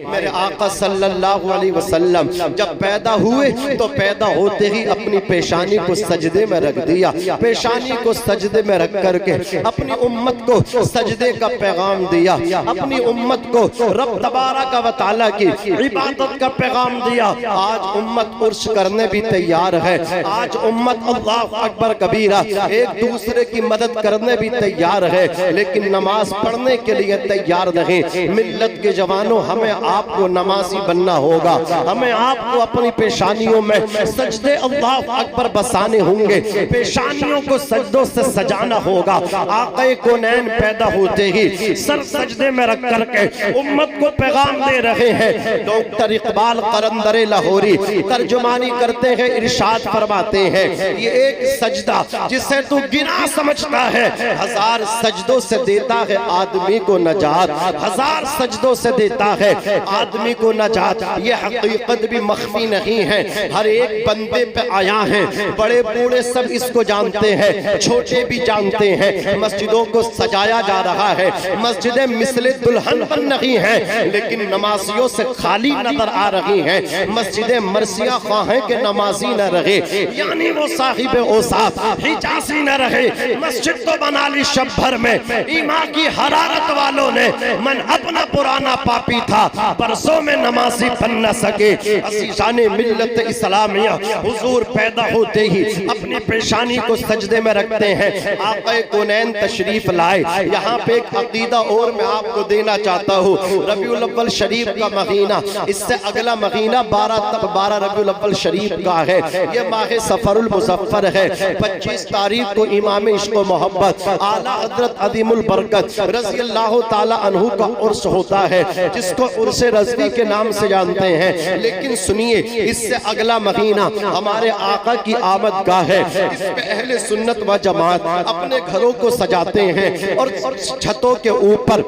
मेरे आका सल्लल्लाहु अलैहि वसल्लम जब पैदा हुए तो पैदा होते ही अपनी पेशानी को सजदे में रख दिया, पेशानी को सजदे में रख करके अपनी उम्मत को सजदे का पैगाम दिया, अपनी उम्मत को रब तबारक व तआला की इबादत का पैगाम दिया। आज उम्मत उर्श करने भी तैयार है, आज उम्मत अल्लाह अकबर कबीरा एक दूसरे की मदद करने भी तैयार है, लेकिन नमाज पढ़ने के लिए तैयार नहीं। मिल्लत के जवानों, हमें आपको नमाजी बनना होगा, हमें आपको अपनी पेशानियों में सजदे अल्लाह अकबर बसाने होंगे, पेशानियों को सजदों से सजाना होगा। आक़े कोनैन पैदा होते ही सर सजदे में रख करके उम्मत को पैगाम दे रहे हैं। डॉक्टर इकबाल करंदरे लाहौरी तर्जुमानी करते हैं, इरशाद फरमाते हैं, ये एक सजदा जिसे तू गिना समझता है, 1000 सजदों से देता है आदमी को नजात, 1000 सजदों से देता है आदमी को नजात। ये हकीकत भी मख्फी नहीं है, हर एक बंदे पे आया है, बड़े बूढ़े सब इसको जानते हैं, छोटे भी जानते हैं। मस्जिदों को सजाया जा रहा है, मस्जिदें मिसले दुल्हन बन रही हैं, लेकिन नमाजियों से खाली नजर आ रही हैं। मस्जिदें मरसिया ख्वाहें के नमाजी न रहे, यानी वो साहिब औसाफ हिजाजी न रहे। मस्जिद तो बना ली शब भर में, ईमान की हरारत वालों ने, मन अपना पुराना पापी था, बरसों में नमाजी बन न सके। असीसाने मिल्लत इस्लामिया हुजूर पैदा होते ही अपनी पेशानी को सजदे में रखते हैं। आक़े कोनैन तशरीफ लाए। यहाँ पे एक अकीदा और मैं आपको देना चाहता हूँ। रबीउल अव्वल शरीफ का महीना, इससे अगला महीना 12 रबीउल अव्वल शरीफ का है, ये माह सफरुल मुज़फ्फर है। 25 तारीख को इमाम इश्क़ व मोहब्बत आला हज़रत अदीमुल बरकत रज़ी अल्लाह ताला अन्हु का उर्स होता है, जिसको उर्स रज़वी के नाम से जानते हैं। लेकिन सुनिए, इससे अगला महीना हमारे आका की आमद का है। इसमें अहले सुन्नत व जमात अपने घरों को सजाते हैं और छतों के ऊपर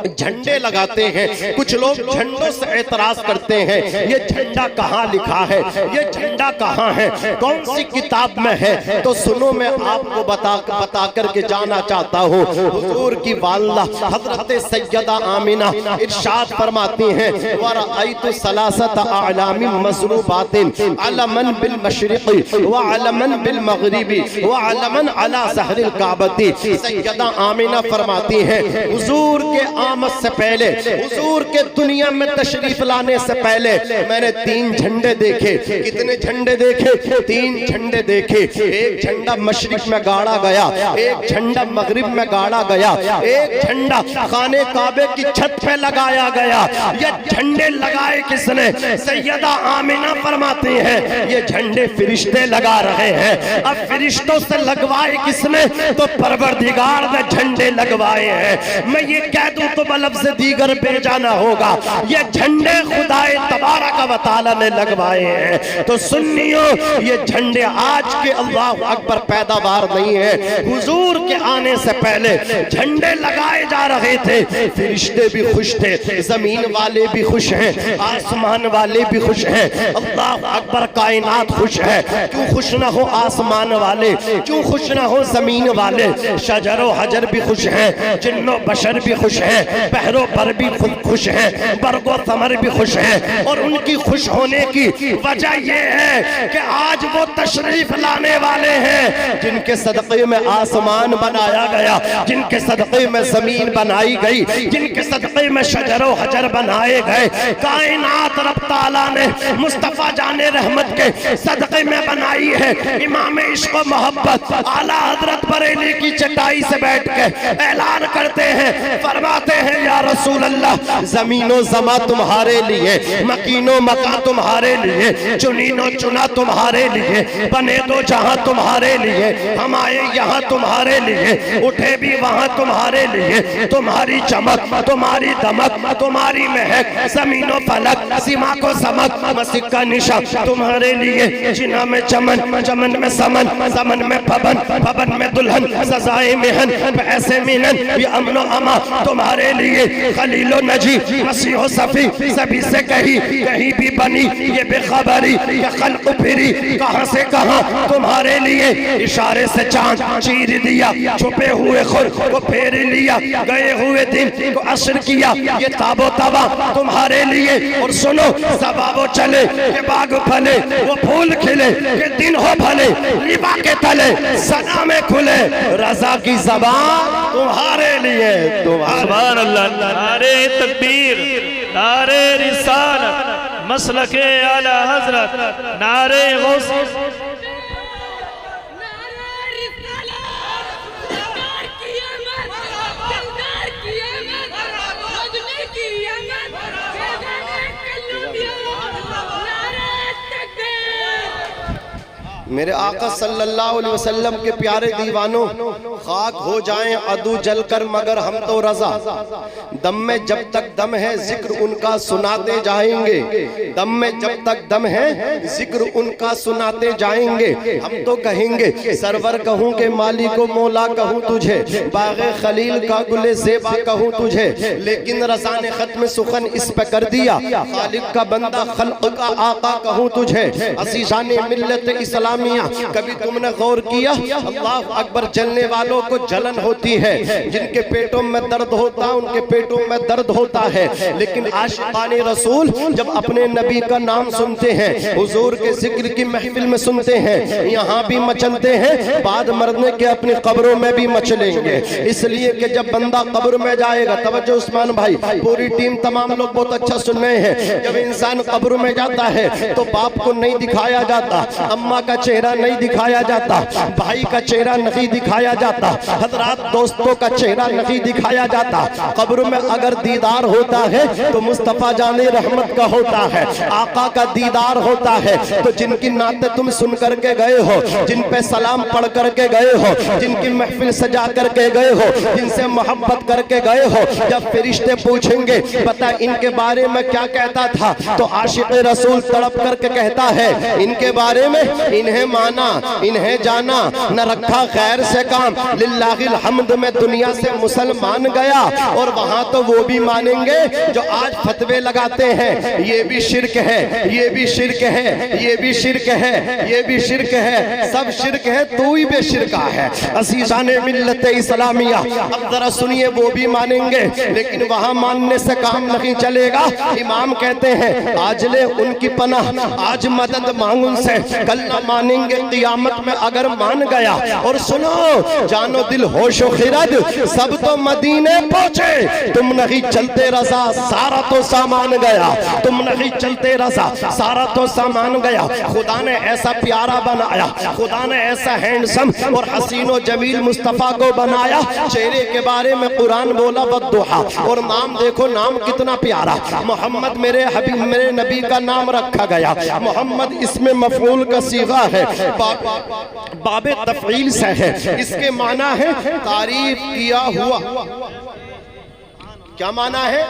झंडे लगाते हैं। कुछ लोग झंडों से एतराज करते हैं, ये झंडा कहाँ लिखा है, ये झंडा कहाँ है, कौन सी किताब में है? तो सुनो, मैं आपको बता करके जाना चाहता हूँ। हुजूर की वालिदा हजरत सैयदा आमिना इरशाद फरमाती हैं, वरअयतु सलासत अअलामी मज़रूबातिन अलमन बिल मशरिक़ी व अलमन बिल मग़रिबी व अलमन अला ज़हरिल काबती। सैयदा आमिना फरमाती हैं, हुजूर के आमद से पहले, हुजूर के दुनिया में तशरीफ लाने से पहले मैंने 3 झंडे देखे। कितने झंडे देखे? 3 झंडे देखे। एक झंडा मशरिक में गाड़ा गया, एक झंडा मगरिब में गाड़ा गया, एक झंडा खाने काबे की छत पे लगाया गया। ये झंडे लगाए किसने? सैयदा आमिना फरमाती हैं, ये झंडे फरिश्ते लगा रहे हैं। अब फरिश्तों से लगवाए किसने? तो परवरदिगार ने झंडे लगवाए हैं। मैं ये कह दूं तो बलब से दीगर बेजाना होगा, ये झंडे खुदाए तबारक व तआला ने लगवाए हैं। तो सुन्नियों, ये झंडे आज के अल्लाह अकबर पैदावार नहीं है, हुजूर के आने से पहले झंडे लगाए जा रहे थे। फरिश्ते भी खुश थे, जमीन वाले भी खुश हैं, आसमान वाले भी खुश हैं। अल्लाह अकबर, कायनात खुश है। क्यों खुश ना हो आसमान वाले, क्यों खुश ना हो जमीन वाले? शजरो हजर भी खुश हैं, जिन्नो बशर भी खुश हैं, बहरो पर भी खुश हैं, बरगो समर भी खुश हैं। और उनकी खुश होने की वजह यह है कि आज वो तशरीफ लाने वाले हैं जिनके सदक़े में आसमान बनाया गया, जिनके सदक़े में जमीन बनाई गई, जिनके सदक़े में शजरो हजर बनाए गए। कायनात रब ताला ने मुस्तफ़ा जाने रहमत के सदक़े में बनाई है। इमाम इश्क़ व मोहब्बत आला हज़रत बरेली की चटाई से बैठ के ऐलान करते हैं, फरमाते हैं, या रसूल अल्लाह, जमीनो जमा तुम्हारे लिए, मकीनो मका तुम्हारे लिए, चुनीनो चुना तुम्हारे लिए, बने दो जहां तुम्हारे लिए, हम आए यहाँ तुम्हारे लिए, उठे भी वहां तुम्हारे लिए। तुम्हारी चमक, तुम्हारी दमक, तुम्हारी महक, जमीनो फलक, सीमा को समक, मस्जिद का निशा तुम्हारे लिए। जिना में चमन, चमन में समन, समन में पवन, पवन में दुल्हन, सजाए मेहन, ऐसे मिलन, ये अमनो अमा तुम्हारे लिए। खलीलो नजी, मसीहो सफी, सभी से कहीं कहीं भी बनी ये बेखबरी, ये खल्क फिरी कहां से कहां तुम्हारे लिए। इशारे से चांद चीर दिया, छुपे हुए खुद को फेर लिया, गए हुए दिन को असर किया। ये ताबो तबा बाबा तुम्हारे लिए। और सुनो सबाबो चले के बाग फले, वो फूल खिले के दिन हो भले, लिबा के तले सना में खुले, रजा की ज़बान तुम्हारे लिए। सुभान अल्लाह। नारे तकबीर, नारे रिसालत, मसलके आला हजरत, नारे गौस। मेरे आका सल्लल्लाहु अलैहि वसल्लम के प्यारे दीवानों, खाक हो जाएं अदू जलकर मगर हम तो रजा, दम में जब तक दम है जिक्र उनका सुनाते जाएंगे, दम में जब तक दम है जिक्र उनका सुनाते जाएंगे। हम तो कहेंगे सरवर कहूँ के माली को मौला कहूँ तुझे, बाग़े खलील का गुले ज़ेबा कहूँ तुझे, लेकिन रज़ा ने ख़त्म सुखन इस पे कर दिया, खालिक का बंदा खल्क़ का आका कहूँ तुझे। अज़ीज़ान मिल्लत इस्लाम, कभी तुमने गौर किया अल्लाह अकबर जलने वालों को जलन होती है, जिनके पेटों में दर्द होता है उनके पेटों में दर्द होता है, लेकिन आशिक़ाने रसूल जब अपने नबी का नाम सुनते हैं, हुजूर के जिक्र की महफिल में सुनते हैं, यहाँ भी मचलते हैं, बाद मरने के अपनी कब्रों में भी मचलेंगे। इसलिए कि जब बंदा कब्र में जाएगा, तवज्जो उस्मान भाई, पूरी टीम तमाम लोग बहुत अच्छा सुन रहे हैं, जब इंसान कब्र में जाता है तो बाप को नहीं दिखाया जाता, अम्मा का चेहरा नहीं दिखाया जाता, भाई का चेहरा नहीं दिखाया जाता, हजरात दोस्तों का चेहरा नहीं दिखाया जाता। कब्र में अगर दीदार होता है तो मुस्तफा जाने रहमत का होता है, आका का दीदार होता है, तो जिनकी नाते तुम सुन करके गए हो, जिन पे सलाम पढ़ करके गए हो, जिनकी महफिल सजा करके गए हो, जिनसे मोहब्बत करके गए हो, जब फरिश्ते पूछेंगे बता इनके बारे में क्या कहता था, तो आशिक़ रसूल तड़प करके कहता है इनके बारे में, इन्हें माना इन्हें जाना, न रखा खैर से काम, लिल्लाहिल हम्द में दुनिया से मुसलमान गया। और वहां तो वो भी मानेंगे जो आज फतवे लगाते हैं ये भी शिर्क है, ये भी शिर्क है, ये भी शिर्क है, ये भी शिर्क है, सब शिर्क है, तू ही बेशिरका है। अज़ीज़ाने मिल्लत इस्लामिया, अब जरा सुनिए, वो भी मानेंगे, लेकिन वहां मानने से काम नहीं चलेगा। इमाम कहते हैं आज ले उनकी पनाह, आज मदद मांग उनसे, कल न मानेंगे क़ियामत में अगर मान गया। और सुनो जानो दिल होशो खिरद सब तो मदीने पहुंचे, तुम नहीं चलते रज़ा सारा तो सामान गया, तुम नहीं चलते रज़ा सारा तो सामान गया। खुदा ने ऐसा प्यारा बनाया, खुदा ने ऐसा हैंडसम और हसीनो जमील मुस्तफ़ा को बनाया, चेहरे के बारे में कुरान बोला बद्दुहा, और नाम देखो नाम कितना प्यारा, मोहम्मद मेरे हबीब मेरे नबी का नाम रखा गया। मोहम्मद इसमें मफ़ऊल का सीगा है, बाबे तफ़ईल से है, इसके माना है तारीफ किया हुआ। क्या माना है?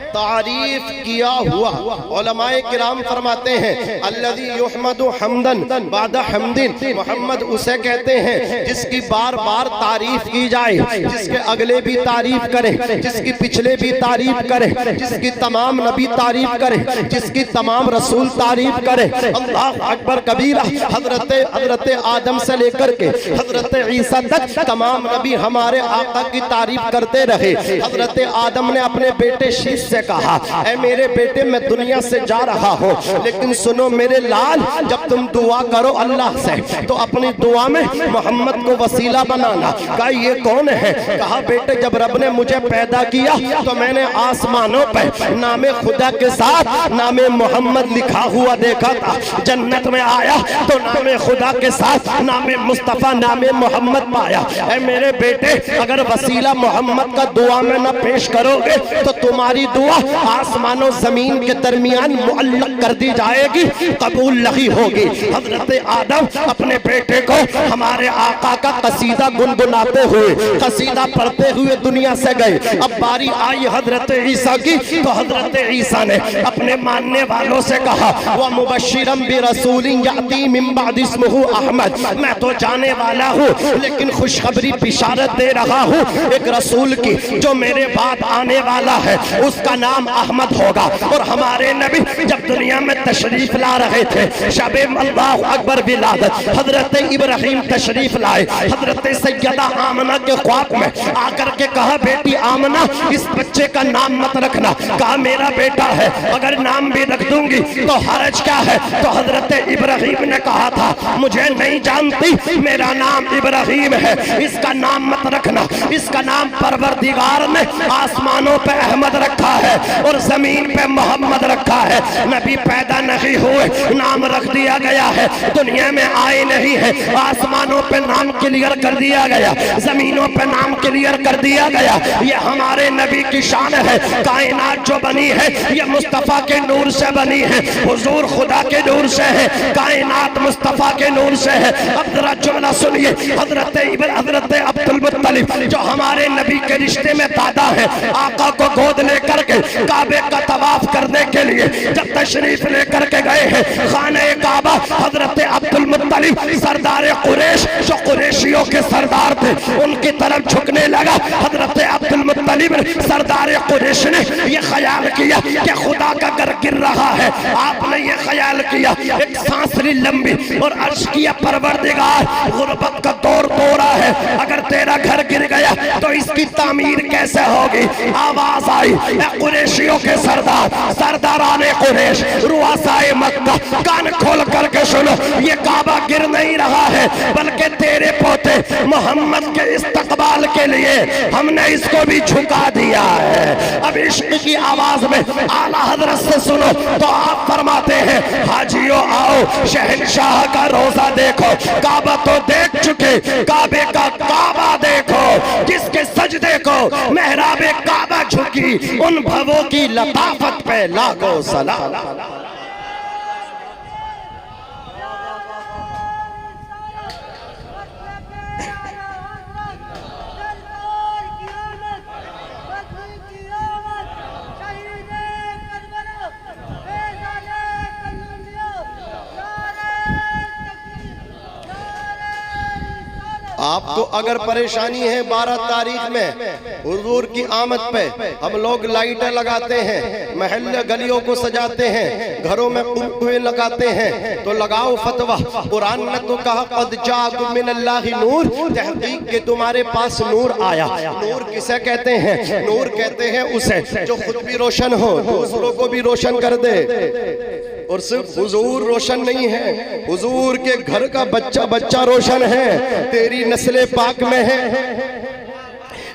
तारीफ किया हुआ। उलमाए किराम फरमाते हैं अल्लज़ी युहमदु हम्दन बादा हम्दिन, मोहम्मद उसे कहते हैं जिसकी बार बार तारीफ की जाए, जिसके अगले भी तारीफ करें, जिसकी पिछले भी तारीफ करें, जिसकी तमाम नबी तारीफ करें, जिसकी तमाम रसूल तारीफ करें। अल्लाह अकबर कबीरा। हजरत आदम से लेकर के हजरत ईसा तक तमाम नबी हमारे आका की तारीफ करते रहे। हजरत आदम ने अपने बेटे शीश से कहा ऐ मेरे बेटे मैं दुनिया से जा रहा हूँ, लेकिन सुनो मेरे लाल, जब तुम दुआ करो अल्लाह से तो अपनी दुआ में मोहम्मद को वसीला बनाना। कहा ये कौन है? कहा बेटे जब रब ने मुझे पैदा किया तो मैंने आसमानों पर नामे खुदा के साथ नामे मोहम्मद लिखा हुआ देखा था, जन्नत में आया तो नामे खुदा के साथ नामे मुस्तफा नामे मोहम्मद पाया। ऐ मेरे बेटे अगर वसीला मोहम्मद का दुआ में न पेश करोगे तो तुम्हारी दुआ आसमानों जमीन के दरमियान मुअल्लक कर दी जाएगी, कबूल नहीं होगी। हजरत आदम अपने बेटे को हमारे आका का कसीदा गुनगुनाते हुए कसीदा पढ़ते हुए दुनिया से गए। अब बारी आई हजरत ईसा की, तो हजरत ईसा ने अपने मानने वालों से कहा व मुबश्शिरम बिरसूलिन याती मिन बाद इस्मुहु अहमद, मैं तो जाने वाला हूँ लेकिन खुशखबरी बिशारत दे रहा हूँ एक रसूल की जो मेरे बाद आने आने वाला है उसका नाम अहमद होगा। और हमारे नबी जब दुनिया में तशरीफ ला रहे थे, शबे अल्लाहु अकबर विलादत हजरत इब्राहिम तशरीफ लाए। हजरत सैयदा आमना के ख्वाब में आकर के कहा, बेटी आमना इस बच्चे का नाम मत रखना। कहा मेरा बेटा है, अगर नाम भी रख दूंगी तो हरज क्या है। तो हजरत इब्राहिम ने कहा था, मुझे नहीं जानती, मेरा नाम इब्राहिम है, इसका नाम मत रखना। इसका नाम परवरदिगार ने आसमानों पे अहमद रखा है और जमीन पे मोहम्मद रखा है। नबी पैदा नहीं हुए, नाम रख दिया गया है। दुनिया में आए नहीं है, आसमानों पे नाम क्लियर कर दिया गया, जमीनों पे नाम क्लियर कर दिया गया। ये हमारे नबी की शान है। कायनात जो बनी है ये मुस्तफा के नूर से बनी है, हुजूर खुदा के नूर से है, कायनात मुस्तफा के नूर से है। अब जरा जुमला सुनिए, हजरत अब्दुल मुत्तलिब जो हमारे नबी के रिश्ते में दादा है, आका को गोद लेकर के काबे का तवाफ करने के लिए जब तशरीफ लेकर के गए हैं खाने काबा, हजरत अब्दुल मुत्तलिब सरदार कुरैश जो कुरैशियों के सरदार थे उनकी तरफ झुकने लगा। हजरत अब्दुल मुत्तलिब सरदार कुरैश ने यह ख्याल किया कि खुदा का घर गिर रहा है। आपने ये ख्याल किया, एक सांस ली लंबी और अर्श किया, परवरदिगार गुर्बत का दौर तोड़ा है, अगर तेरा घर गिर गया तो इसकी तामीर कैसे होगी। आवाज आई, कुरैशियों के सरदार, सरदाराने कुरैश, रुआसाए मक्का, कान खोल करके सुनो, ये काबा गिर नहीं रहा है बल्कि तेरे पोते मोहम्मद के इस्तकबाल के लिए हमने इसको भी झुका दिया है। अब इश्क की आवाज में आला हजरत से सुनो तो आप फरमाते हैं, हाजियों आओ शहंशाह का रोजा देखो, काबा तो देख चुके, काबे का काबा देखो, जिसके सजदे को मेहराबे काबा झुकी, उन भवों की लताफत पे लाखों सलाम। आप तो अगर परेशानी है 12 तारीख में हुजूर की आमद पे हम लोग लाइटें लगाते हैं, महल्ले गलियों को सजाते हैं, घरों में कुएं लगाते हैं, तो लगाओ फतवा। कुरान ने तो कहा क़द जाअकुम मिनल्लाहि नूर, तहक़ीक़ के तुम्हारे पास नूर आया। नूर किसे कहते हैं? नूर कहते हैं उसे जो खुद भी रोशन हो, दूसरों को भी रोशन कर दे। और सिर्फ हुजूर रोशन नहीं है, हुजूर के घर का बच्चा बच्चा रोशन है, तेरी नस्ले पाक में है।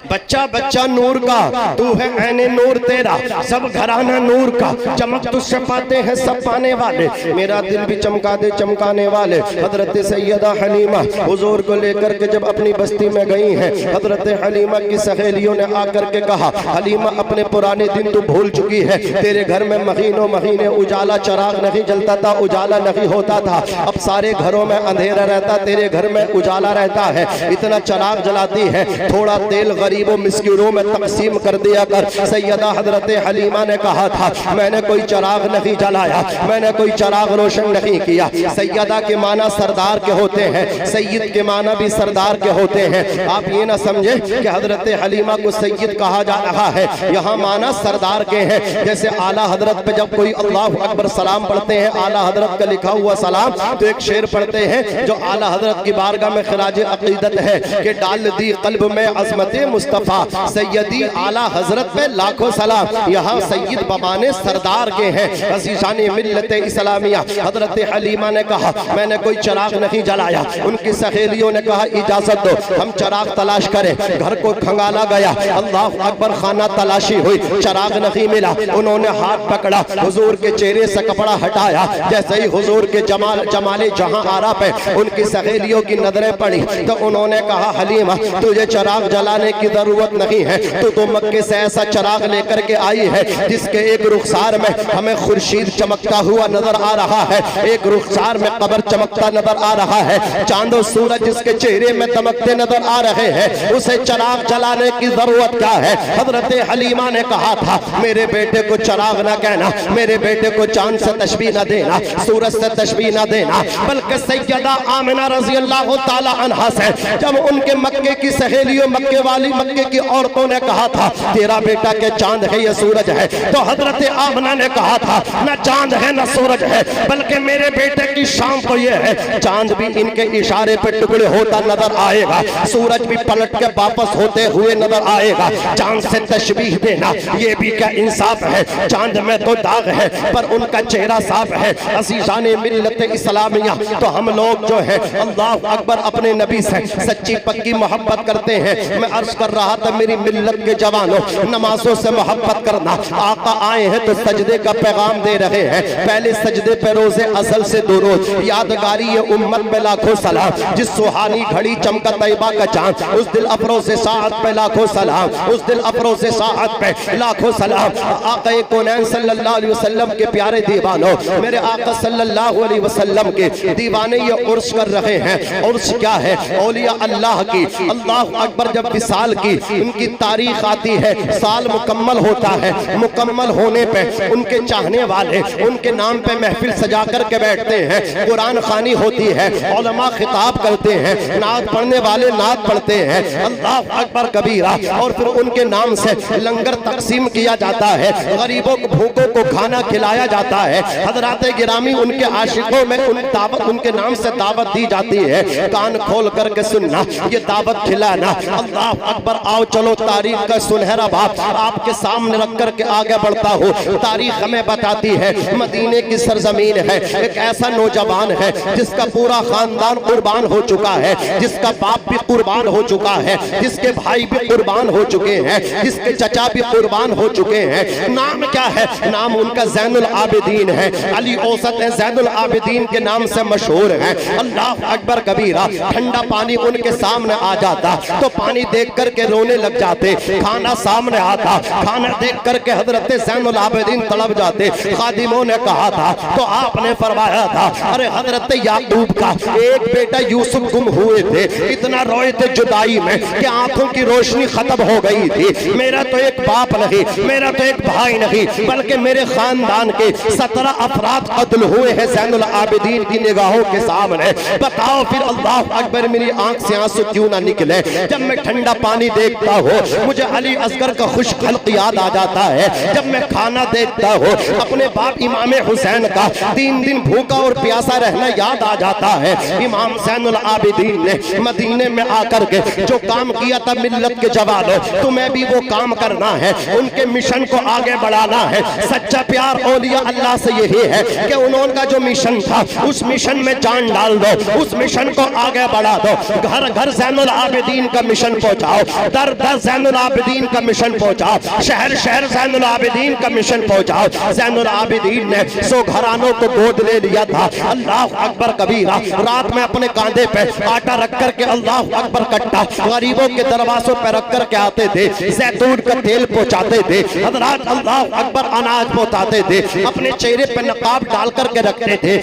बच्चा बच्चा नूर का, तू है ऐने नूर तेरा, सब घराना नूर का, चमक तुझसे पाते हैं सब पाने वाले, मेरा दिल भी चमका दे चमकाने वाले। हजरत सैयदा हलीमा हुजूर को लेकर के जब अपनी बस्ती में गई हैं, हजरत हलीमा की सहेलियों ने आकर के कहा, हलीमा अपने पुराने दिन तू भूल चुकी है, तेरे घर में महीनों महीने उजाला चराग नहीं जलता था, उजाला नहीं होता था, अब सारे घरों में अंधेरा रहता, तेरे घर में उजाला रहता है, इतना चराग जलाती है, थोड़ा तेल गरीबों मिस्किनों में तकसीम कर दिया कर। सैयदा हजरत हलीमा ने कहा था, मैंने कोई चराग नहीं जलाया, मैंने कोई चराग रोशन नहीं किया। सैयदा के माना सरदार के होते हैं, सैयद के माना भी सरदार के होते हैं। आप ये ना समझे कि हजरत हलीमा को सैयद कहा जा रहा है, यहाँ माना सरदार के हैं। जैसे आला हजरत पे जब कोई अल्लाहु अकबर सलाम पढ़ते हैं, आला हजरत का लिखा हुआ सलाम, तो एक शेर पढ़ते हैं जो आला हजरत की बारगाह में खिराज अकीदत है कि डाल दी कल्ब में अज़मत मुस्तफा सैयदी आला हजरत पे लाखों सलाम। यहाँ सैयद बमाने सरदार के हैं, अज़ीज़ान मिल्लत इस्लामिया। हजरत हलीमा ने कहा, मैंने कोई चराग नहीं जलाया। उनकी सहेलियों ने कहा, इजाजत दो हम चराग तलाश करें। घर को खंगाला गया, अल्लाह अकबर, खाना तलाशी हुई, चराग नहीं मिला। उन्होंने हाथ पकड़ा, हुजूर के चेहरे से कपड़ा हटाया, जैसे ही हुजूर के जमाले जहां आरा पे उनकी सहेलियों की नजरें पड़ी तो उन्होंने कहा, हलीमा तुझे चराग जलाने की जरूरत नहीं है, तो मक्के से ऐसा चराग लेकर के आई है जिसके एक रुखसार में हमें खुर्शीद चमकता हुआ नजर आ रहा है, एक रुखसार में कबर चमकता नजर आ रहा है, चांदो सूरज जिसके चेहरे में दमकते नजर आ रहे हैं, उसे चराग जलाने की जरूरत क्या है। हजरत हलीमा ने कहा था, मेरे बेटे को चराग ना कहना, मेरे बेटे को चांद से तशबीह ना देना, सूरज से तशबीह ना देना, बल्कि सैयदा आमिना रज़ी अल्लाह ताला अन्हा से जब उनके मक्के की सहेलियों, मक्के वाली मक्के की औरतों ने कहा था तेरा बेटा के चांद है ये सूरज है, तो हजरत आमना ने कहा था न चांद है न सूरज है, बल्कि मेरे बेटे की शान तो ये है चांद भी इनके इशारे पे टुकड़े होता नजर आएगा, सूरज भी पलट के वापस होते हुए नजर आएगा। चांद से तशबीह देना ये भी क्या इंसाफ है, चांद में तो दाग है पर उनका चेहरा साफ है। अज़ीज़ाने मिल्लत इस्लामिया, तो हम लोग जो है अल्लाह अकबर अपने नबी से सच्ची पक्की मोहब्बत करते हैं। मैं अर्ज कर रहा था मेरी मिल्लत के जवानों, नमाजों से मोहब्बत करना। आका आए हैं तो सजदे का पैगाम दे रहे हैं, पहले सजदे पे रोजे असल से दो रोज यादगारी ये उम्मत पे लाखों सलाम। जिस सुहानी घड़ी चमका तैयबा का चांद, उस दिल अफरोज़ साअत पे लाखों सलाम, उस दिल अफरोज़ साअत पे लाखों सलाम। आका कौनैन सल्लल्लाहु अलैहि वसल्लम के प्यारे दीवानों, मेरे आका सल्लल्लाहु अलैहि वसल्लम के दीवाने ये उर्स कर रहे हैं। उर्स क्या है? औलिया अल्लाह की, अल्लाह अकबर जब विसाल की उनकी तारीख आती है, साल मुकम्मल होता है, मुकम्मल होने पे उनके चाहने वाले उनके नाम पे महफिल सजा कर के बैठते हैं, कुरान खानी होती है, उलमा खिताब करते हैं, नात पढ़ने वाले नात पढ़ते हैं, अल्लाह अकबर कबीरा। और फिर उनके नाम से लंगर तकसीम किया जाता है, गरीबों को भूखों को खाना खिलाया जाता है। हजरात गिरामी उनके आशिकों में उन दावत उनके नाम से दावत दी जाती है, कान खोल करके सुनना, ये दावत खिलाना। अल्लाह अकबर, आओ चलो तारीख का सुनहरा बाप आपके सामने रख कर के आगे बढ़ता हो। तारीख हमें बताती है मदीने की सरजमीन है, एक ऐसा नौजवान है जिसका पूरा खानदान कुर्बान हो चुका है, जिसका बाप भी कुर्बान हो चुका है, जिसके भाई भी कुर्बान हो चुके हैं, जिसके चचा भी कुर्बान हो चुके हैं। नाम क्या है? नाम उनका ज़ैनुल आबिदीन है। अली औसत ज़ैनुल आबिदीन के नाम से मशहूर है। अल्लाह अकबर कबीरा। ठंडा पानी उनके सामने आ जाता तो पानी देख करके रोने लग जाते, खाना सामने आता, खाना देख करके हजरत ज़ैनुल आबिदीन तड़प जाते। खादिमों ने कहा था तो आपने फरमाया था, अरे हजरत याकूब का एक बेटा यूसुफ गुम हुए थे, इतना रोए थे जुदाई में कि आंखों की रोशनी खत्म हो गई थी। मेरा तो एक बाप नहीं, मेरा तो एक भाई नहीं, बल्कि मेरे खानदान के 17 अफराद कत्ल हुए हैं ज़ैनुल आबिदीन की निगाहों के सामने। बताओ फिर अल्लाह अकबर, मेरी आंख से आंसू क्यों ना निकले जब मैं ठंडा पानी देखता हूँ? मुझे अली असगर का खुश खल्क याद आ जाता है जब मैं खाना देखता हूँ, अपने बाप इमाम हुसैन का 3 दिन भूखा और प्यासा रहना याद आ जाता है। इमाम ज़ैनुल आबिदीन ने मदीने में आकर के जो काम किया था, मिल्लत के जवानों तुम्हें भी वो काम करना है, उनके मिशन को आगे बढ़ाना है। सच्चा प्यार औलिया अल्लाह से यही है कि उन्होंने जो मिशन था उस मिशन में जान डाल दो, उस मिशन को आगे बढ़ा दो। घर घर ज़ैनुल आबिदीन का मिशन पहुंचाओ, दर दर ज़ैनुल आबिदीन का मिशन पहुंचाओ, शहर शहर ज़ैनुल आबिदीन का मिशन पहुंचाओ। ज़ैनुल आबिदीन ने 100 घरानों को गोद ले लिया था। अल्लाह अकबर कबीरा। रात में अपने कांधे पे आटा रख कर के अल्लाह अकबर कट्टा गरीबों के दरवाजों पे रख कर के आते थे, जैतून का तेल पहुंचाते थे, हजरात अल्लाह अकबर अनाज पहुंचाते थे, अपने चेहरे पे नकाब डाल करके रखते थे।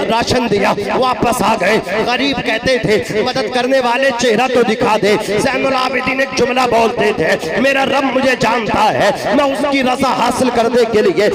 राशन दिया, वापस आ गए। गरीब कहते थे मदद करने वाले चेहरा तो दिखा दे। ज़ैनुल आबिदीन एक जुमला बोलते थे, मेरा रब मुझे जानता है, मैं उसकी रज़ा हासिल करने के लिए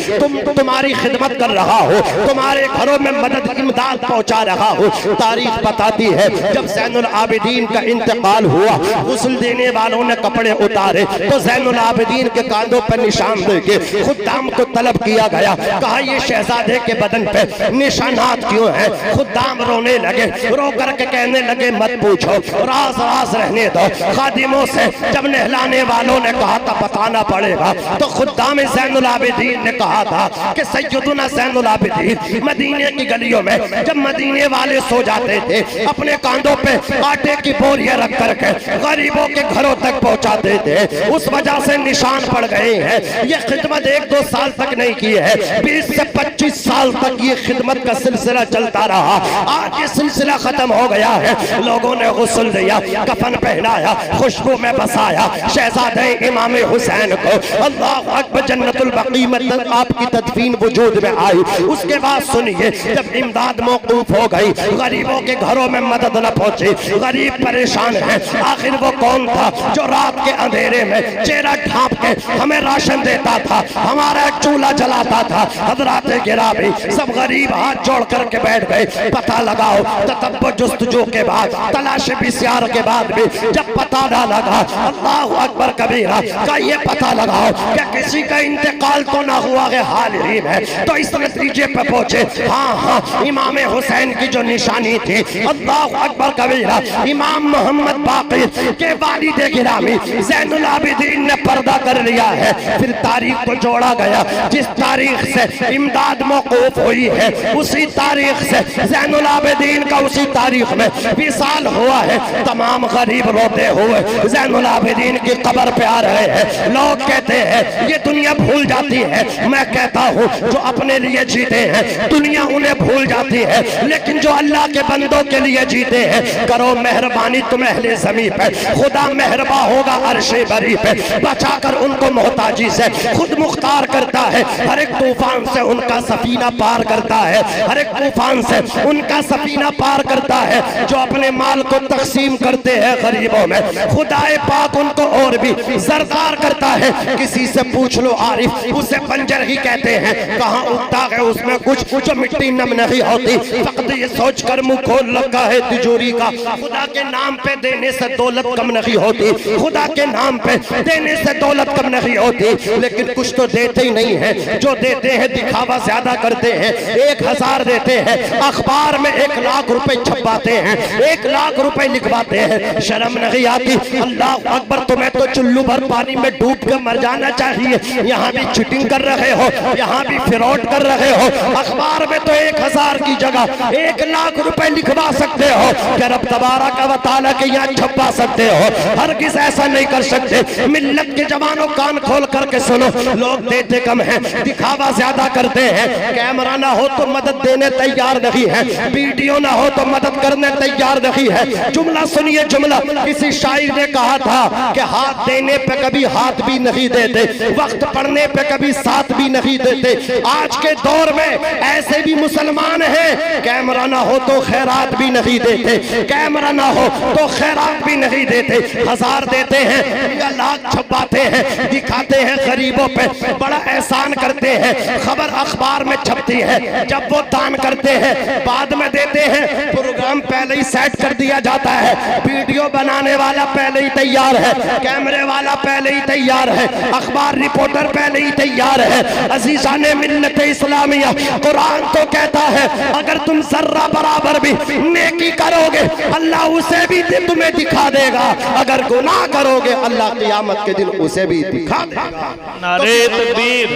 तुम्हारी खिदमत कर रहा हो, तुम्हारे घरों में मदद इमदाद पहुंचा रहा हो। तारीख बताती है जब ज़ैनुल आबिदीन का इंतकाल हुआ, गुस्ल देने वालों ने कपड़े उतारे तो ज़ैनुल आबिदीन के कांधों पर निशान देके खुद्दाम को तलब किया गया। कहा ये शहजादे के बदन पे निशानात क्यों हैं? खुद्दाम रोने लगे, रो करके कहने लगे मत पूछो, राज राज रहने दो। खादिमों से जब नहलाने वालों ने कहा था बताना पड़ेगा, तो खुद्दाम ज़ैनुल आबिदीन ने कहा था कि सैयदुना ज़ैनुल आबिदीन मदीने की गलियों में जब मदीने वाले सो जाते थे, अपने कांधों पे आटे की बोरियां रख करके गरीबों के घरों तक पहुंचाते थे। उस वजह से निशान पड़ गए हैं। ये खिदमत 1-2 साल तक नहीं की है, 20 से 25 साल तक ये खिदमत का सिलसिला चलता रहा। आज ये सिलसिला खत्म हो गया है। लोगों ने गुस्ल दिया, कफन पहनाया, खुशबू में बसाया शहजादे इमाम हुसैन को। अल्लाह अकबर, जन्नतुल बकी में आपकी तदफीन वजूद में आई। उसके बाद सुनिए, जब इमदाद मौकूफ हो गई, गरीबों के घरों में मदद न पहुंची, गरीब परेशान है। आखिर वो कौन था जो रात के अंधेरे में चेहरा ढांप के हमें राशन देता था, हमारा एक चूल्हा जलाता था? हजरात गिरामी सब गरीब हाथ जोड़ करके बैठ गए। पता लगाओ, ततब्बुर जुस्तजू के बाद, तलाश बिस्यार के बाद भी जब पता ना लगा अल्लाहु अकबर कबीरा का ये पता लगाओ कि किसी का इंतकाल तो ना हुआ है हाल ही में, तो इस नतीजे पे पहुंचे। हाँ हाँ, इमाम हुसैन की जो निशानी थी, अल्लाहु अकबर कबीरा, इमाम मोहम्मद बाक़िर के वालिद गिरामी ज़ैनुल आबिदीन ने पर्दा कर लिया है। फिर तारीख को जोड़ा गया, जिस तारीख से इमदाद मौकूफ हुई है उसी तारीख से ज़ैनुल आबिदीन का उसी तारीख में विसाल हुआ है। तमाम गरीब रोते हुए ज़ैनुल आबिदीन की कब्र पे आ रहे हैं। लोग कहते हैं ये दुनिया भूल जाती है, मैं कहता हूँ जो अपने लिए जीते हैं दुनिया उन्हें भूल जाती है, लेकिन जो अल्लाह के बंदों के लिए जीते हैं, करो मेहरबानी तुम अहले ज़मीन पे, खुदा मेहरबा होगा अर्शे बरी पे, बचाकर उनको मोहताजी से खुद मुख्तार करता है। हर एक तूफान से उनका सफीना पार करता है, हर एक तूफान से उनका सफीना पार करता है। जो अपने माल को तकसीम करते हैं गरीबों में, खुदाए पाक उनको और भी सरकार करता है। किसी से पूछ लो आरिफ, उसे बंजर ही कहते हैं, कहाँ उगता है उसमें कुछ जो मिट्टी नम नहीं होती। फकत ये सोच कर मुंह खोल रखा है तिजोरी का, खुदा के नाम पे देने से दौलत कम नहीं होती, खुदा के नाम पे देने से दौलत कम नहीं होती। लेकिन कुछ तो देते ही नहीं है, जो देते हैं दिखावा ज्यादा करते हैं। 1000 देते हैं, अखबार में 1 लाख रुपए छपवाते हैं, 1 लाख रुपए लिखवाते हैं। शर्म नहीं आती? अल्लाह अकबर, तुम्हें तो चुल्लू भर पानी में डूब के मर जाना चाहिए। यहाँ भी चीटिंग कर रहे हो, यहाँ भी फ्रॉड कर रहे हो। अखबार में तो 1000 की जगह 1 लाख रुपए लिखवा सकते हो, क्या रब तबारक व तआला के यहाँ छपवा सकते हो? हरगिज़ ऐसा नहीं कर सकते। मिल्लत के जवानों कान खोल करके सुनो, लोग देते कम हैं, दिखावा ज्यादा करते हैं। कैमरा ना हो तो मदद देने तैयार नहीं है, वीडियो ना हो तो मदद करने तैयार नहीं है। जुमला सुनिए, जुमला किसी शायर ने कहा था कि हाथ देने पे कभी हाथ भी नहीं देते, वक्त पढ़ने पे कभी साथ भी नहीं देते। आज के दौर में ऐसे भी मुसलमान हैं, कैमरा ना हो तो खैरात भी नहीं देते, कैमरा ना हो तो खैरात भी नहीं देते। 1000 देते हैं या लाख छपाते हैं, दिखाते हैं गरीबों पे, बड़ा एहसान करते हैं। खबर अखबार में छपती है, जब वो दान करते हैं बाद में देते हैं। प्रोग्राम पहले ही सेट कर दिया जाता है, वीडियो बनाने वाला पहले ही तैयार है, कैमरे वाला पहले ही तैयार है, अखबार रिपोर्टर पहले ही तैयार है। अजीज़ाने मिल्लत इस्लामिया, कुरान तो कहता है अगर तुम जर्रा बराबर भी नेकी करोगे अल्लाह उसे भी तुम्हें दिखा देगा, अगर गुनाह करोगे अल्लाह क़यामत के दिन उसे भी दिखा देगा। नारे तकबीर,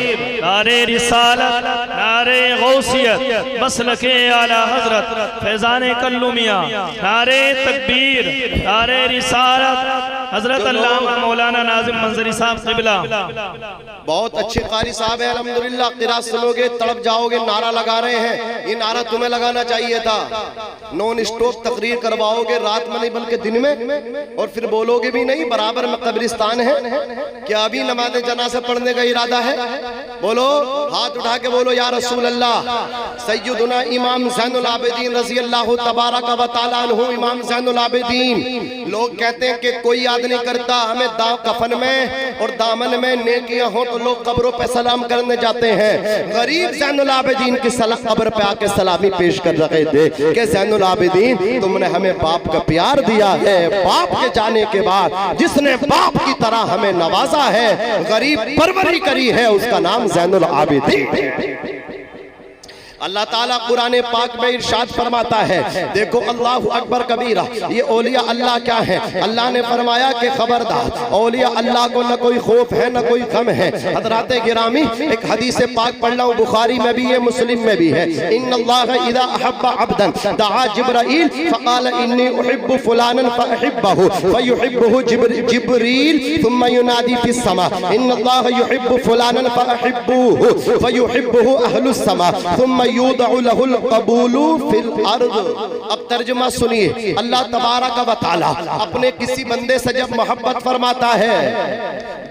नारे रिसालत, नारे गौसियत, मसलके आला हजरत फैजान कल्लुमिया, नारे तकबीर, नारे रिसालत, हजरत अल्लामा मौलाना नाजिम मंजरी साहब क़िबला। बहुत अच्छे कारी साहब है, अल्हम्दुलिल्लाह। क़िरात सुनोगे तड़प जाओगे, नारा लगा रहे हैं। ये नारा तुम्हें लगाना चाहिए था। नॉन स्टॉप तकरीर करवाओगे, रात में नहीं बल्कि दिन में, और फिर बोलोगे भी नहीं बराबर में कब्रिस्तान है। क्या अभी नमाज जनाज़ा पढ़ने का इरादा है? बोलो, हाथ उठा के बोलो या रसूल अल्लाह। सैयदुना इमाम ज़ैनुल आबिदीन रज़ी अल्लाह तबारक व तआला अन्हु, इमाम ज़ैनुल आबिदीन। लोग कहते हैं कि कोई याद नहीं करता, हमें कफन में और दामन में नेकियां हो तो लोग कब्रों पे सलाम करने जाते हैं। गरीब ज़ैनुल आबिदीन की कब्र पे आके सलामी पेश कर रहे थे कि ज़ैनुल आबिदीन तुमने हमें बाप का प्यार दिया है, बाप के जाने के बाद जिसने बाप की तरह हमें नवाजा है, गरीब परवरी करी है, उसका नाम ज़ैनुल आबिदीन। अल्लाह ताला कुरान पाक में इरशाद फरमाता है, देखो अल्लाहु अकबर कबीरा, ये औलिया अल्लाह क्या है? अल्लाह ने फरमाया कि खबरदार, औलिया अल्लाह को न कोई खौफ है न कोई गम है। हज़रात गिरामी, एक हदीस पाक पढ़ रहा हूँ, बुखारी में भी है, मुस्लिम में भी है। इन्नल्लाह इज़ा अहब्बा अब्दन दआ जिब्राईल फ़क़ाल इन्नी उहिब्बु फुलानन फ़अहिब्बहु फ़युहिब्बुहु जिब्रील थुम्मा युनादी फ़िस समा इन्नल्लाह युहिब्बु फुलानन फ़अहिब्बुहु फ़युहिब्बुहु अहलुस समा थुम्मा युदअ लहुल क़बूलु फ़िल अर्ज़। अब तर्जुमा सुनिए, अल्लाह तबारक व तआला अपने किसी बंदे से जब मोहब्बत फरमाता है,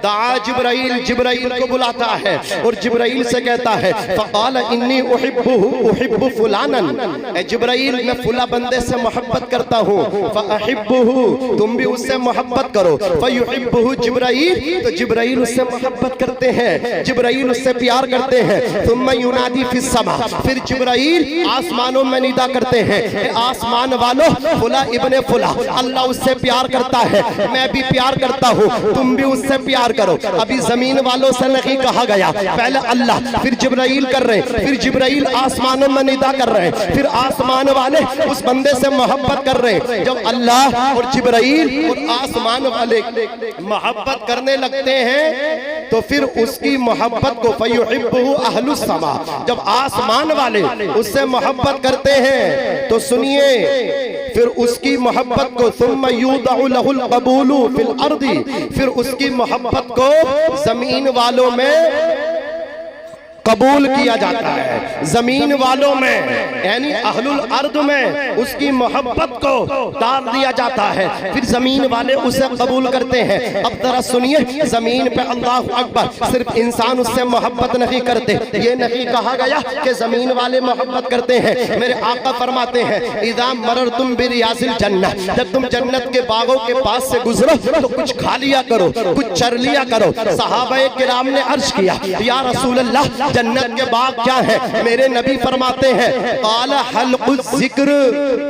दआ जिब्राइल, जिब्राइल को बुलाता है और जिब्राइल से कहता है फ़क़ाल इन्नी उहिब्बु फुलानन, ए जिब्राइल मैं फुला बंदे से मोहब्बत करता हूँ, फ़अहिब्बुहु तुम भी उससे मोहब्बत करो, फ़युहिब्बुहु जिब्राइल, तो जिब्राइल उससे मोहब्बत करते हैं, जिब्राइल उससे प्यार करते हैं। तुम्मा युनादी फिस समा, फिर जिब्राइल आसमानों में निदा करते हैं, आसमान वालों फुला इब्ने फुला, अल्लाह उससे प्यार करता है, मैं भी प्यार करता हूँ, तुम भी उससे प्यार करो। अभी जमीन वालों से नहीं कहा गया, पहले अल्लाह फिर जिब्राइल कर रहे हैं, फिर जिब्राइल आसमानों में निदा कर रहे हैं, फिर आसमान वाले उस बंदे से मोहब्बत कर रहे हैं। जब अल्लाह और जिब्राइल और आसमान वाले मोहब्बत करने लगते हैं तो फिर उसकी मोहब्बत को फयुहिब्बुहु अहलुस समा, जब आसमान वाले उससे मोहब्बत करते हैं तो सुनिए फिर उसकी मोहब्बत को सुम्मा यूदउ लहुल कबूलु फिल अर्दी, फिर उसकी मोहब्बत को जमीन वालों में कबूल किया जाता है, जमीन वालों में यानी अहलुल अर्द में उसकी मोहब्बत को डाल दिया जाता है, फिर जमीन वाले उसे कबूल करते हैं। अब जरा सुनिए, जमीन पे अल्लाह अकबर, सिर्फ इंसान उससे मोहब्बत नहीं करते, ये नहीं कहा गया कि जमीन वाले मोहब्बत करते हैं। मेरे आका फरमाते हैं इज़ा मररतुम बिरियाज़िल जन्नत, जब तुम जन्नत के बागों के पास से गुजरो तो कुछ खा लिया करो, कुछ चर लिया करो। सहाबाए किराम ने अर्ज किया या रसूल अल्लाह जन्नत के बाग क्या है? मेरे नबी फरमाते हैं क़ाल हल्क़ुज़ ज़िक्र,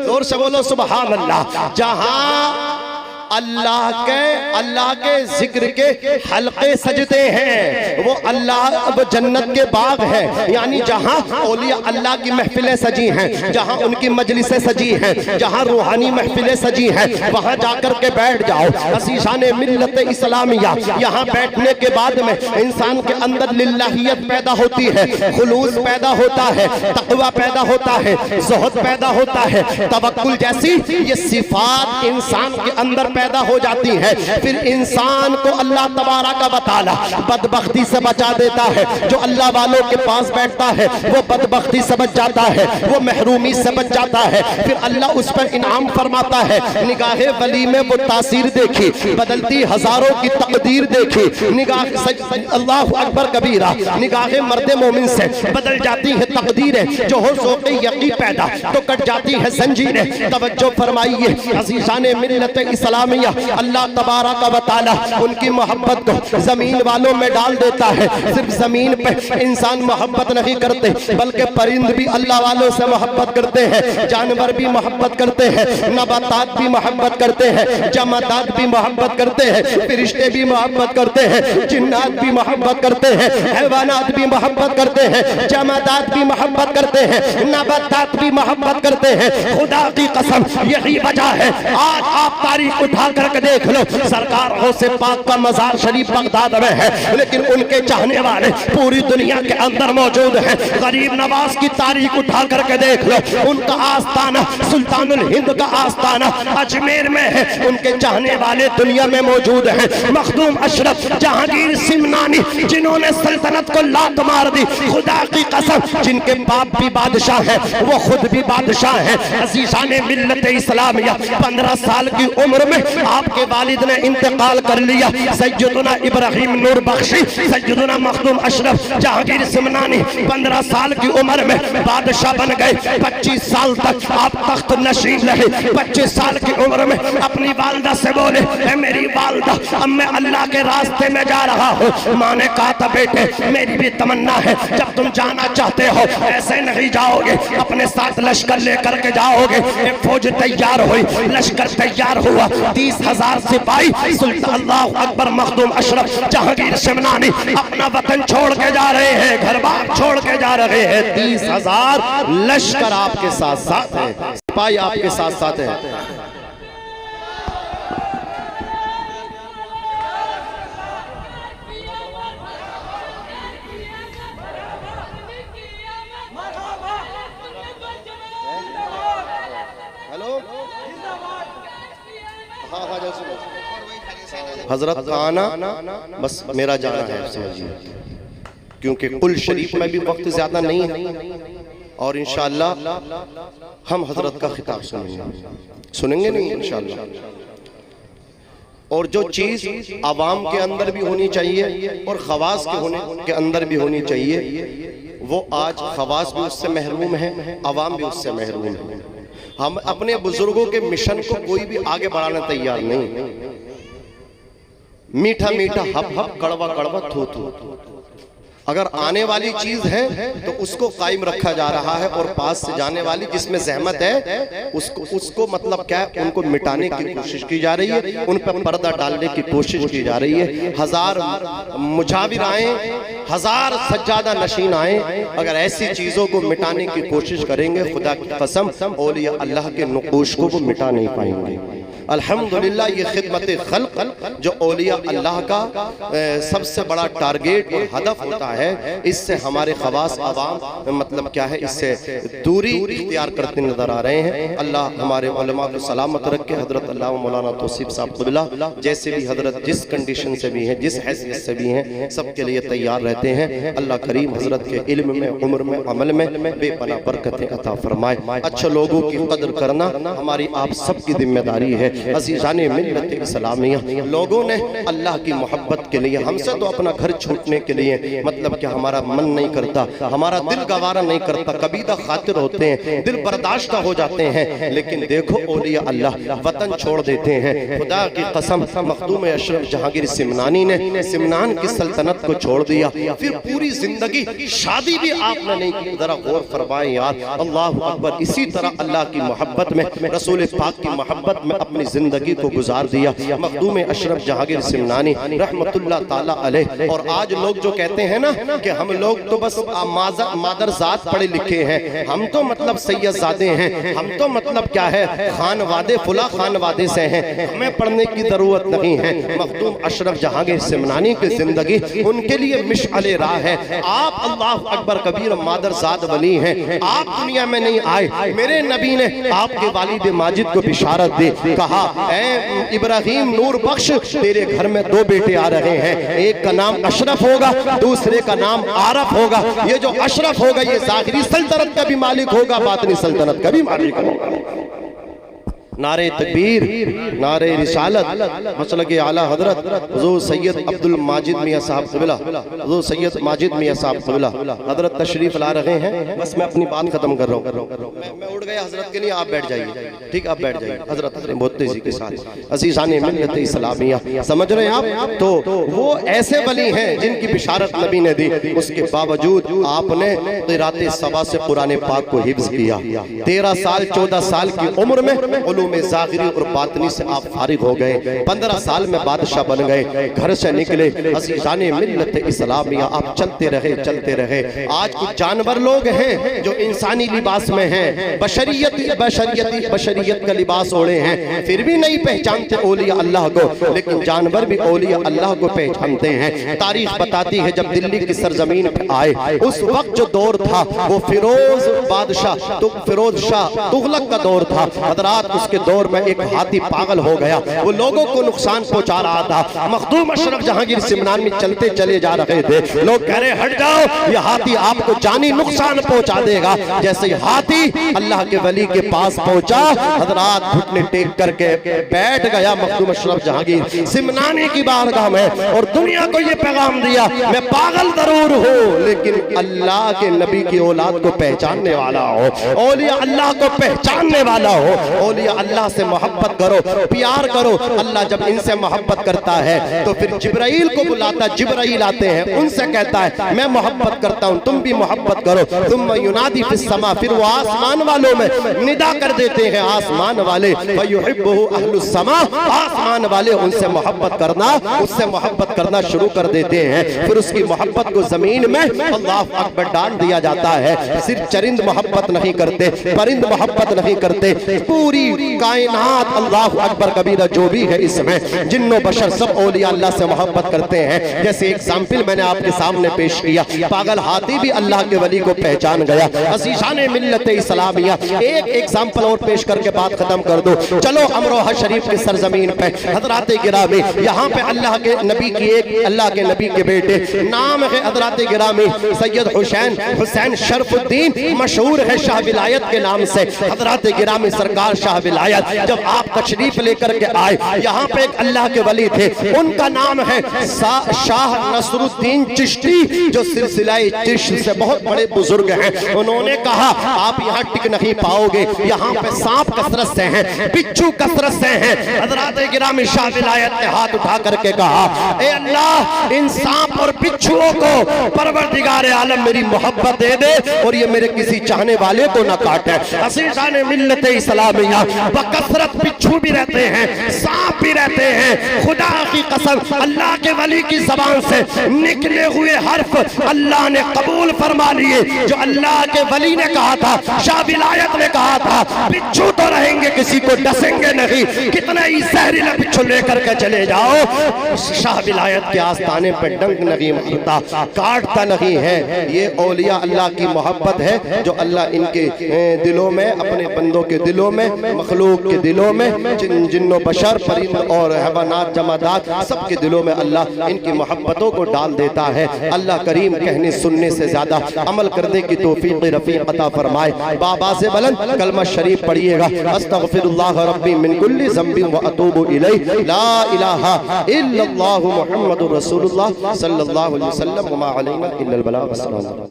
जोर से बोलो सुभान अल्लाह, जहां अल्लाह के जिक्र के हल्के सजते हैं वो अल्लाह वो जन्नत के बाग हैं, यानी जहां औलिया अल्लाह की महफिलें सजी हैं, जहां उनकी मजलिसें सजी हैं, जहां रूहानी महफिलें सजी हैं, वहां जाकर के बैठ जाओ। अज़ीज़ान मिल्लत इस्लामिया, यहाँ बैठने के बाद में इंसान के अंदर लिल्लाहियत पैदा होती है, खुलूस पैदा होता है, तक़वा पैदा होता है, ज़ुहद पैदा होता है, तवक्कुल जैसी ये सिफात इंसान के अंदर पैदा हो जाती है। फिर इंसान को अल्लाह तबारक व तआला बदबख्ती से बचा देता है। जो अल्लाह वालों के पास बैठता है वो बदबख्ती से बच जाता है, वो महरूमी से बच जाता है। फिर अल्लाह उस पर इनाम फरमाता है। निगाहे वली में वो तासीर देखी, बदलती हजारों की तकदीर देखी, निगाह अल्लाह अकबर कबीरा, निगाहे मर्दे मोमिन से बदल जाती है तकदीरें, जो हो ज़ौक़े यक़ीन पैदा तो कट जाती है जंजीरें। तवज्जो फरमाइए अज़ीज़ान मिल्लत इस्लामिया, अल्लाह तबारक व तआला उनकी मोहब्बत को जमीन वालों में डाल देता है। सिर्फ जमीन पे इंसान मोहब्बत नहीं करते बल्कि परिंद भी अल्लाह वालों से मोहब्बत करते हैं, जानवर भी मोहब्बत करते हैं, नबातात भी मोहब्बत करते हैं, जमादात भी मोहब्बत करते हैं, फरिश्ते भी मोहब्बत करते हैं, जिन्नात भी मोहब्बत करते हैं, हैवानात भी मोहब्बत करते हैं, जमादात भी मोहब्बत करते हैं, नबातात भी मोहब्बत करते हैं। खुदा की कसम यही वजह है, आज आप तारीख उठा करके देख लो, सरकार गौसे पाक का मज़ार शरीफ बगदाद में है, लेकिन उनके चाहने वाले पूरी दुनिया के अंदर मौजूद हैं। गरीब नवाज की तारीख उठा करके देख लो, उनका आस्थाना सुल्तानुल हिंद का आस्थाना अजमेर में है, उनके चाहने वाले दुनिया में मौजूद हैं। मखदूम अशरफ जहांगीर सिमनानी जिन्होंने सल्तनत को लात मार दी, खुदा की कसम जिनके बाप भी बादशाह है वो खुद भी बादशाह है। अज़ीज़ान मिल्लत इस्लामिया 15 साल की उम्र में आपके वालिद ने इंतकाल कर लिया। सैयदुना इब्राहिम नूर बख्शी, सैयदुना मखदूम अशरफ जहांगीर सिमनानी 15 साल की उम्र में बादशाह बन गए। 25 साल तक आप तख्त नशीन रहे। 25 साल की उम्र में अपनी वालदा से बोले, ए मेरी वालदा अब मैं अल्लाह के रास्ते में जा रहा हूँ। माँ ने कहा था बेटे मेरी भी तमन्ना है, जब तुम जाना चाहते हो ऐसे नहीं जाओगे, अपने साथ लश्कर लेकर के जाओगे। एक फौज तैयार हुई, लश्कर तैयार हुआ, 30,000 सिपाही सुल्तान अल्लाह अकबर मखदूम अशरफ जहांगीर सिमनानी अपना वतन छोड़ के जा रहे हैं, घर बार छोड़ के जा रहे हैं। 30,000 लश्कर आपके साथ साथ है, सिपाही आपके साथ साथ है। हजरत का आना बस मेरा जाना है, समझिए, क्योंकि कुल शरीफ में भी वक्त ज्यादा नहीं है और इंशाअल्लाह हम हजरत का खिताब सुनेंगे नहीं इंशाअल्लाह। और जो चीज आवाम के अंदर भी होनी चाहिए और खवास के होने के अंदर भी होनी चाहिए, वो आज खवास भी उससे महरूम है, आवाम भी उससे महरूम है। हम अपने बुजुर्गों के मिशन को कोई भी आगे बढ़ाने तैयार नहीं। मीठा मीठा हप हप, कड़वा कड़वा थू थू, अगर आने वाली चीज है तो उसको कायम रखा जा रहा है, और पास से जाने वाली जिसमें जहमत है उसको मतलब क्या है, उनको मिटाने की कोशिश की जा रही है, उन पर पर्दा डालने की कोशिश की जा रही है। हजार मुजाविर आए, हजार सज्जादा नशीन आए, अगर ऐसी चीजों को मिटाने की कोशिश करेंगे, खुदा की कसम औलिया अल्लाह के नुकूश को वो मिटा नहीं पाएंगे। अल्हम्दुलिल्लाह ये खिदमत खल्क जो औलिया अल्लाह का सबसे बड़ा टारगेट और हदफ होता है, इससे हमारे खवास आवाम मतलब क्या है, इससे दूरी इख्तियार करते नजर आ रहे हैं। अल्लाह हमारे उलमा को सलामत रखे। हजरत अल्लाह मौलाना तौसीफ साहब क़िबला जैसे भी हजरत जिस कंडीशन से भी हैं, जिस हैसियत से भी हैं, सबके लिए तैयार रहते हैं। अल्लाह करीम हजरत के इल्म में, उम्र में, अमल में बेपनाह बरकतें अता फरमाए। अच्छे लोगों की कदर करना हमारी आप सबकी जिम्मेदारी है। अज़ीज़ाने मिल्लत इस्लामिया, लोगों ने अल्लाह की मोहब्बत के लिए हमसे तो अपना घर छूटने के लिए मतलब कि हमारा मन नहीं करता, हमारा दिल गवारा नहीं करता, कबीदा खातिर होते हैं, दिल बर्दाश्त हो जाते हैं, लेकिन देखो औलिया अल्लाह वतन छोड़ देते हैं। खुदा की कसम मखदूम अशरफ जहांगीर सिमनानी ने सिमनान की सल्तनत को छोड़ दिया, फिर पूरी जिंदगी शादी भी आपने नहीं की। जरा गौर फरमाएं यार, अल्लाह अकबर। इसी तरह अल्लाह की मोहब्बत में, रसूल पाक की मोहब्बत में अपनी जिंदगी को गुजार दिया मखदूम अशरफ जहांगीर सिमनानी रहमतुल्लाह ताला अलैह। और आज लोग जो कहते हैं ना कि हम लोग तो बस मादरजात पढ़े लिखे हैं, हम तो मतलब सैयदजादे हैं, हम तो मतलब क्या है खानवादे फुला खानवादे से हैं, हमें पढ़ने की जरूरत नहीं है। मखदूम अशरफ जहांगीर सिमनानी की जिंदगी उनके लिए मिशअले राह है। आप अल्लाह अकबर कबीर मादरजाद वली हैं, आप दुनिया में नहीं आए, मेरे नबी ने आपके वालिद माजिद को बिशारत दी, कहा ऐ इब्राहिम नूर बख्श, तेरे घर में दो बेटे आ रहे हैं, एक का नाम अशरफ होगा, दूसरे का नाम आरफ होगा। ये जो अशरफ होगा ये ज़ाहिरी सल्तनत का भी मालिक होगा, बातिनी सल्तनत का भी मालिक होगा। नारे तकबीर, नारे रिसालत, मसलक आला हजरत हुज़ूर सैयद अब्दुल माजिद मियाँ साहब क़िबला, हुज़ूर सैयद माजिद मियाँ साहब क़िबला हजरत तशरीफ ला रहे हैं। बस मैं अपनी बात खत्म कर रहा हूँ, मैं उड़ गया हजरत के लिए, आप बैठ जाइए, ठीक, आप बैठ जाइए हजरत बहुत तेजी के साथ। अज़ीज़ाने मिल्लत इस्लामिया, समझ रहे हैं आप, तो वो ऐसे वली हैं जिनकी बिशारत नबी ने दी, उसके बावजूद आपने क़िरात सबा से कुरान पाक को हिफ्ज़ किया। 13 साल 14 साल की उम्र में में ज़ाहिरी और बातनी से आप फारिग हो गए, 15 साल में बादशाह बन गए, घर से निकले। अज़ीज़ाने मिल्लत इस्लामिया, आप चलते रहे। आज कुछ जानवर लोग हैं जो इंसानी लिबास में हैं, बशरियत का लिबास ओढ़े हैं, फिर भी नहीं पहचानते औलिया अल्लाह को, लेकिन जानवर भी औलिया अल्लाह को पहचानते हैं। तारीख बताती है जब दिल्ली की सरजमीन पे आए, उस वक्त जो दौर था वो फिरोज बादशाह फिरोज शाह तुगलक का दौर था। हज़रात उसके दौर में एक हाथी पागल हो गया, वो लोगों को नुकसान पहुंचा रहा था। मखदूम अशरफ जहांगीर सिमनानी चलते चले जा रहे थे, लोग कह रहे हट जाओ, ये हाथी आपको जानी नुकसान पहुंचा देगा। जैसे ही हाथी अल्लाह के वली के पास पहुंचा, हज़रात घुटने टेक करके बैठ गया मखदूम अशरफ जहांगीर सिमनानी की बारगाह में, और दुनिया को ये पैगाम दिया, मैं पागल जरूर हूँ लेकिन अल्लाह के नबी की औलाद को पहचानने वाला हो, औलिया अल्लाह को पहचानने वाला हो। औलिया अल्लाह से मोहब्बत करो, प्यार करो। अल्लाह जब इनसे मोहब्बत करता है तो फिर जिब्राइल को बुलाता, जिब्राइल आते हैं, उनसे कहता है मैं मोहब्बत करता हूं, तुम भी मोहब्बत करो। तुम युनादी फिस समा, फिर वो आसमान वालों में निदा कर देते हैं, आसमान वाले वयुहिब्बुहु अहलुस समा, आसमान वाले उनसे मोहब्बत करना, उससे मोहब्बत करना शुरू कर देते हैं। फिर उसकी मोहब्बत को जमीन में अल्लाह अकबर डाल दिया जाता है। सिर्फ चरिंद मोहब्बत नहीं करते, परिंद मोहब्बत नहीं करते, पूरी कायनात अल्लाह अकबर कबीरा जो भी है इसमें जिन्नो बशर सब औलिया अल्लाह से मोहब्बत करते हैं। जैसे एग्जाम्पल मैंने आपके सामने पेश किया, पागल हाथी भी अल्लाह के वली को पहचान गया। अज़ीज़ाने मिल्लत इस्लामिया, एक एग्जाम्पल और पेश करके बात खत्म कर दो। चलो अमरोहा शरीफ की सरजमीन पे हजरात गिरामी, यहाँ पे अल्लाह के नबी की एक अल्लाह के नबी के बेटे नाम है हजरात गिरामी सैयद हुसैन शरफुद्दीन, मशहूर है शाह विलायत के नाम से। हजरात गिरामी सरकार शाह विलायत। जब आप तशरीफ लेकर के आए, यहाँ पे एक अल्लाह के वली थे, उनका नाम है शाह नसरुद्दीन चिश्ती, जो सिलसिलाए चिश्त से बहुत बड़े बुजुर्ग हैं। उन्होंने कहा आप यहाँ टिक नहीं पाओगे, यहाँ पे सांप कसरत से हैं, बिच्छू कसरत से हैं। हजरत गिरामी शाह विलायत ने हाथ उठा करके कहा, ए अल्लाह, इन सांप और बिच्छुओं को परवरदिगार आलम मेरी मोहब्बत दे दे, और ये मेरे किसी चाहने वाले को न काटे। असीसान मिल्लत इस्लामिया बकसरत बिच्छू भी रहते हैं, सांप भी रहते हैं। खुदा की कसम, अल्लाह के वली की जबान से निकले हुए हर्फ अल्लाह ने कबूल फरमा लिए। जो अल्लाह के वली ने कहा था, शाह विलायत ने कहा था, बिच्छू तो रहेंगे, किसी को डसेंगे नहीं। कितने ही जहरीले बिच्छू लेकर के चले जाओ, शाह विलायत के आस्थाने पे डंक नहीं मारता, काटता नहीं है। ये औलिया अल्लाह की मोहब्बत है जो अल्लाह इनके दिलों में, अपने बंदों के दिलों में, मखलूक के दिलों में, जिन्नो बशर, परिंद और हैवानात, जमादात, सबके दिलों में अल्लाह इनकी मोहब्बतों को डाल देता है। अल्लाह करीम कहने सुनने से ज्यादा अमल करने की तौफीक रफीक अता फरमाए। बाबा से बुलंद कलमा शरीफ पढ़िएगा, अस्तगफिरुल्लाह रब्बी मिन कुल्ली ज़ंबिन व अतूबु इलैहि, ला इलाहा इल्लल्लाहु मुहम्मदुर रसूलुल्लाह सल्लल्लाहु अलैहि वसल्लम, व मा अलैना इल्लल बलाग।